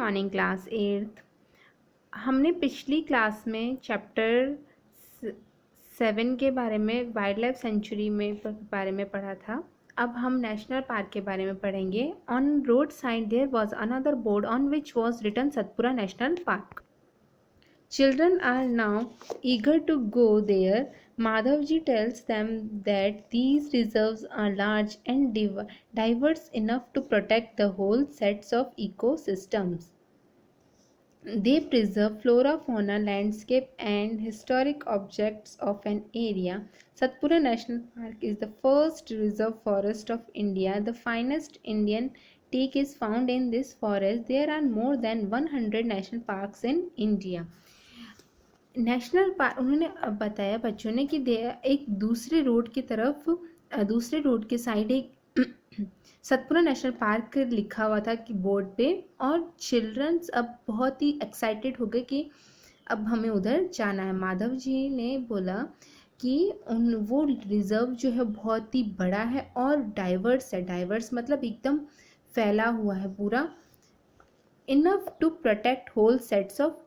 Morning class 8th। हमने पिछली class में चैप्टर 7 के बारे में वाइल्ड लाइफ सेंचुरी में बारे में पढ़ा था। अब हम नेशनल पार्क के बारे में पढ़ेंगे। On road side there was another board on which was written Satpura national park. Children are now eager to go there. Madhavji tells them that these reserves are large and diverse enough to protect the whole sets of ecosystems. They preserve flora, fauna, landscape, and historic objects of an area. Satpura National Park is the first reserve forest of India. The finest Indian teak is found in this forest. There are more than 100 national parks in India. National park उन्होंने बताया बच्चों ने कि एक दूसरे road की तरफ दूसरे रोड के साइड एक सतपुरा नेशनल पार्क लिखा हुआ था कि बोर्ड पे, और चिल्ड्रंस अब बहुत ही एक्साइटेड हो गए कि अब हमें उधर जाना है। माधव जी ने बोला कि वो रिजर्व जो है बहुत ही बड़ा है और डाइवर्स है। डाइवर्स मतलब एकदम फैला हुआ है पूरा। Enough to protect whole sets of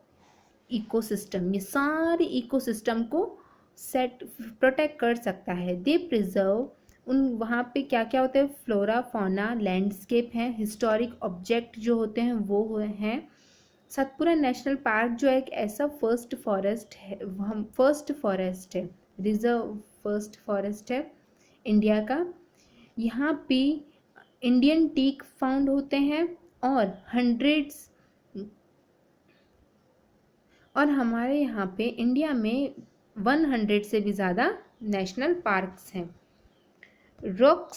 ecosystem, ये सारे इकोसिस्टम को प्रोटेक्ट कर सकता है। दे प्रिजर्व वहाँ पे क्या क्या होता है, फ्लोरा, फौना, लैंडस्केप है, हिस्टोरिक ऑब्जेक्ट जो होते हैं वो हैं। सतपुरा नेशनल पार्क जो है एक ऐसा फर्स्ट फॉरेस्ट है, रिजर्व फर्स्ट फॉरेस्ट है इंडिया का। यहाँ पे इंडियन टीक फाउंड होते हैं और हमारे यहाँ पे इंडिया में 100 से भी ज़्यादा नेशनल पार्क्स हैं। Rock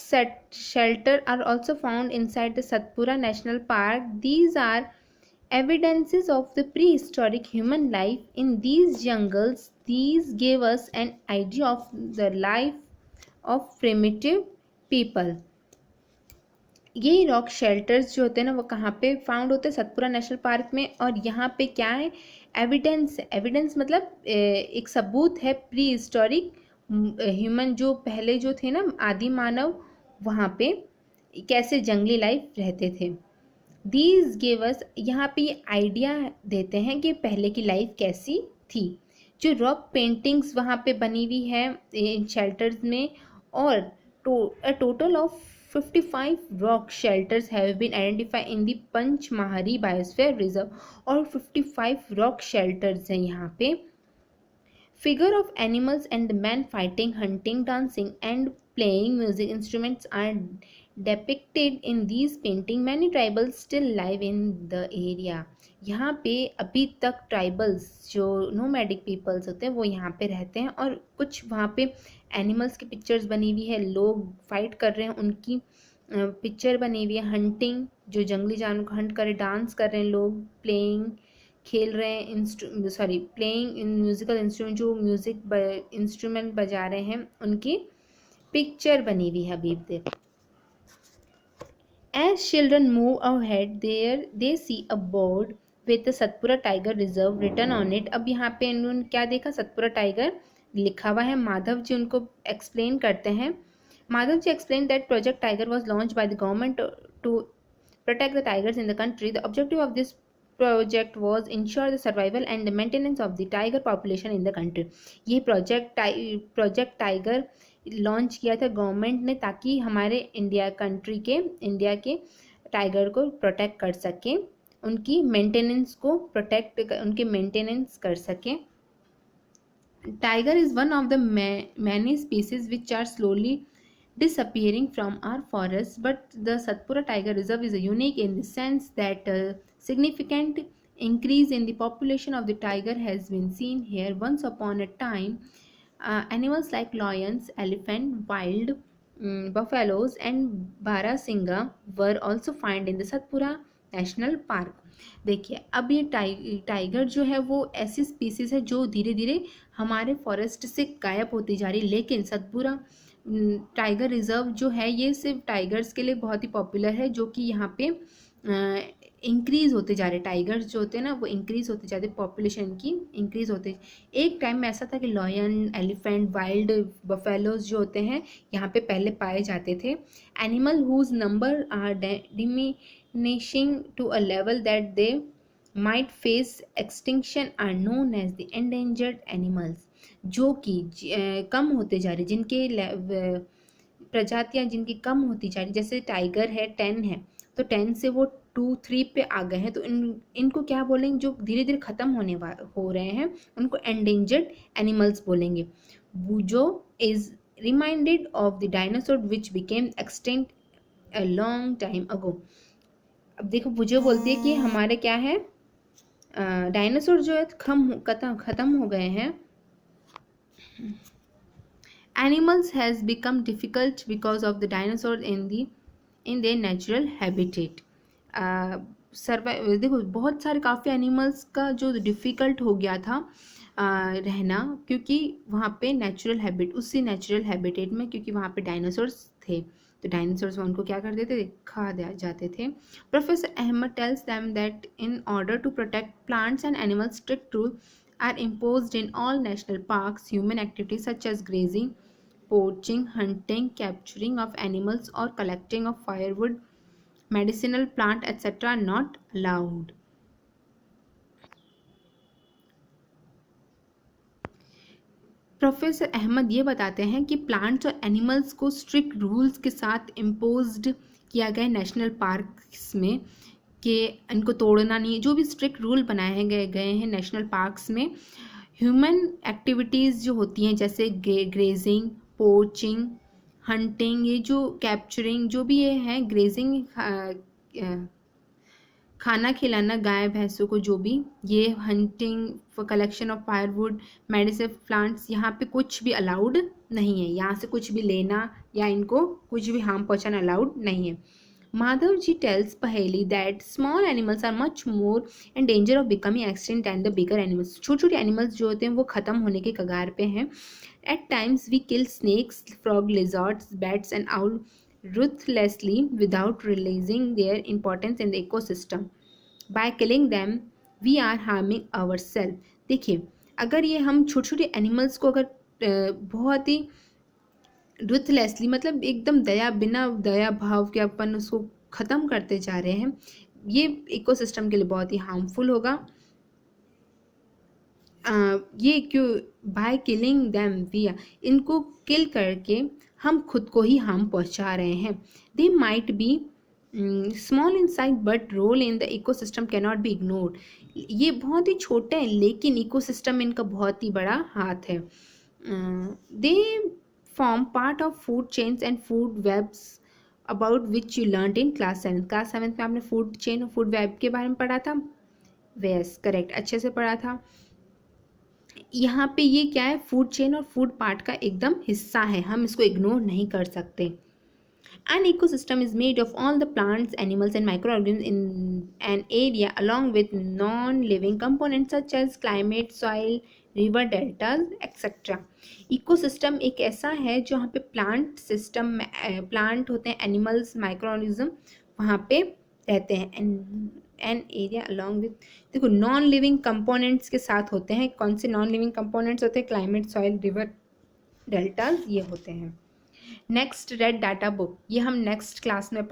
shelter are also found inside the Satpura national park. These are evidences of the prehistoric human life in these jungles. These gave us an idea of the life of primitive people. ये rock shelters जो होते हैं ना वो कहाँ पे found होते हैं, सतपुरा नेशनल पार्क में। और यहाँ पे क्या है, एविडेंस मतलब एक सबूत है प्री हिस्टोरिक ह्यूमन, जो पहले जो थे ना आदि मानव, वहाँ पे कैसे जंगली लाइफ रहते थे। दीज गिव अस, यहाँ पे ये आइडिया देते हैं कि पहले की लाइफ कैसी थी। जो रॉक पेंटिंग्स वहाँ पे बनी हुई है इन शेल्टर्स में, और a total of 55 rock shelters have been identified in the Pachmarhi biosphere reserve, और 55 रॉक शेल्टर्स हैं यहाँ पे। Figure of animals and men fighting, hunting, dancing and playing music instruments are depicted in these paintings. Many tribals still live in the area. यहाँ पे अभी तक tribals जो nomadic peoples होते हैं वो यहाँ पे रहते हैं, और कुछ वहाँ पे एनिमल्स की पिक्चर्स बनी हुई है, लोग फाइट कर रहे हैं उनकी पिक्चर बनी हुई है, हंटिंग जो जंगली जानवर को हंट कर रहे, डांस कर रहे हैं लोग, प्लेइंग खेल रहे हैं, प्लेइंग इन म्यूजिकल इंस्ट्रूमेंट, जो म्यूजिक इंस्ट्रूमेंट बजा रहे हैं उनकी पिक्चर बनी हुई है अभी तक। As children move ahead, they see a board with the Satpura Tiger Reserve written on it. अब यहाँ पे इन्होंने क्या देखा, सतपुरा टाइगर लिखा हुआ है। माधव जी उनको एक्सप्लेन करते हैं। Madhav ji explained that Project Tiger was launched by the government to protect the tigers in the country. The objective of this project was ensure the survival and the maintenance of the tiger population in the country. ये project tiger launch किया था government ने ताकि हमारे India के tiger को protect कर सकें, उनकी मेंटेनेंस कर सकें। Tiger is one of the many species which are slowly disappearing from our forests, but the Satpura Tiger Reserve is unique in the sense that a significant increase in the population of the tiger has been seen here. Once upon a time, animals like lions, elephant, wild buffaloes and Barasingha were also found in the Satpura National Park. देखिए अब ये tiger जो है वो ऐसी species है जो धीरे धीरे हमारे फॉरेस्ट से गायब होती जा रही है, लेकिन सतपुरा टाइगर रिजर्व जो है ये सिर्फ टाइगर्स के लिए बहुत ही पॉपुलर है, जो कि यहाँ पे इंक्रीज़ होते जा रहे, टाइगर्स जो होते हैं ना वो इंक्रीज़ होते जाते, पॉपुलेशन की इंक्रीज़ होते। एक टाइम में ऐसा था कि लॉयन, एलिफेंट, वाइल्ड बफेलोज जो होते हैं यहाँ पे पहले पाए जाते थे। Animal whose number are diminishing to a level that they might face extinction are known as the endangered animals, जो कि कम होते जा रहे, जिनके प्रजातियां जिनकी कम होती जा रही, जैसे टाइगर है 10 है, तो 10 से वो 2-3 पे आ गए हैं, तो इनको क्या बोलेंगे, जो धीरे धीरे खत्म हो रहे हैं उनको एंडेंजर्ड एनिमल्स बोलेंगे। Bujo is reminded of the dinosaur which became extinct a long time ago. अब देखो बुजो बोलती है कि हमारे क्या है, डायनासोर जो है खत्म हो गए हैं। Animals has become difficult because of the dinosaur in their natural habitat. देखो बहुत सारे काफ़ी एनिमल्स का जो डिफ़िकल्ट हो गया था रहना, क्योंकि वहाँ पे उसी नेचुरल हैबिटेट में, क्योंकि वहाँ पे डायनासोर्स थे, तो डायनासोर्स उनको क्या कर देते थे, खा जाते थे। Professor Ahmed tells them that in order to protect plants and animals strict rule are imposed in all national parks. Human activities such as grazing, poaching, hunting, capturing of animals or collecting of firewood, medicinal plant etc. are not allowed. Professor Ahmed ये बताते हैं कि plants और animals को strict rules के साथ imposed किया गया नेशनल पार्क्स में, कि इनको तोड़ना नहीं, जो भी स्ट्रिक्ट रूल बनाए गए हैं नेशनल पार्क्स में। ह्यूमन एक्टिविटीज़ जो होती हैं, जैसे ग्रेजिंग, पोचिंग, हंटिंग, ये जो कैप्चरिंग, जो भी ये है, ग्रेजिंग खाना खिलाना गाय भैंसों को, जो भी ये, hunting, collection of firewood, medicine plants, यहाँ पे कुछ भी अलाउड नहीं है, यहाँ से कुछ भी लेना या इनको कुछ भी हार्म पहुँचाना अलाउड नहीं है। Madhav ji tells Paheli that small animals are much more in danger of becoming extinct than the bigger animals. छोटे छोटे एनिमल्स जो होते हैं वो ख़त्म होने के कगार पे हैं। At times we kill snakes, frog, lizards, bats and owl ruthlessly without realizing their importance in the ecosystem. By killing them we are harming ourselves. देखिए, अगर ये हम छोटे छोटे एनिमल्स को अगर बहुत ही रुथलेसली, मतलब एकदम बिना दया भाव के अपन उसको ख़त्म करते जा रहे हैं, ये इकोसिस्टम के लिए बहुत ही हार्मफुल होगा। ये क्यों, बाय किलिंग दैम वी, इनको किल करके हम खुद को ही हार्म पहुंचा रहे हैं। They might be small in size but role in the ecosystem can not be ignored. ये बहुत ही छोटे हैं लेकिन इकोसिस्टम में इनका बहुत ही बड़ा हाथ है। दे form part of food chains and food webs about which you learned in class 7. Class 7 में आपने फूड चेन और फूड वेब के बारे में पढ़ा था। वेस करेक्ट, अच्छे से पढ़ा था। यहाँ पे ये क्या है, फूड चेन और फूड पार्ट का एकदम हिस्सा है, हम इसको इग्नोर नहीं कर सकते। An ecosystem is made of all the plants, animals and microorganisms in an area along with non-living components such as climate, soil, river deltas etcetera. Ecosystem एक ऐसा है जहाँ पे प्लांट सिस्टम में प्लांट होते हैं, एनिमल्स, माइक्रोऑर्गेनिज्म वहाँ पे रहते हैं। एन एरिया अलॉन्ग विथ, देखो नॉन लिविंग कंपोनेंट्स के साथ होते हैं। कौन से नॉन लिविंग कंपोनेंट्स होते हैं, क्लाइमेट, सॉइल, रिवर डेल्टाज, ये होते हैं। नेक्स्ट रेड डाटा बुक, ये हम नेक्स्ट क्लास में पढ़ेंगे।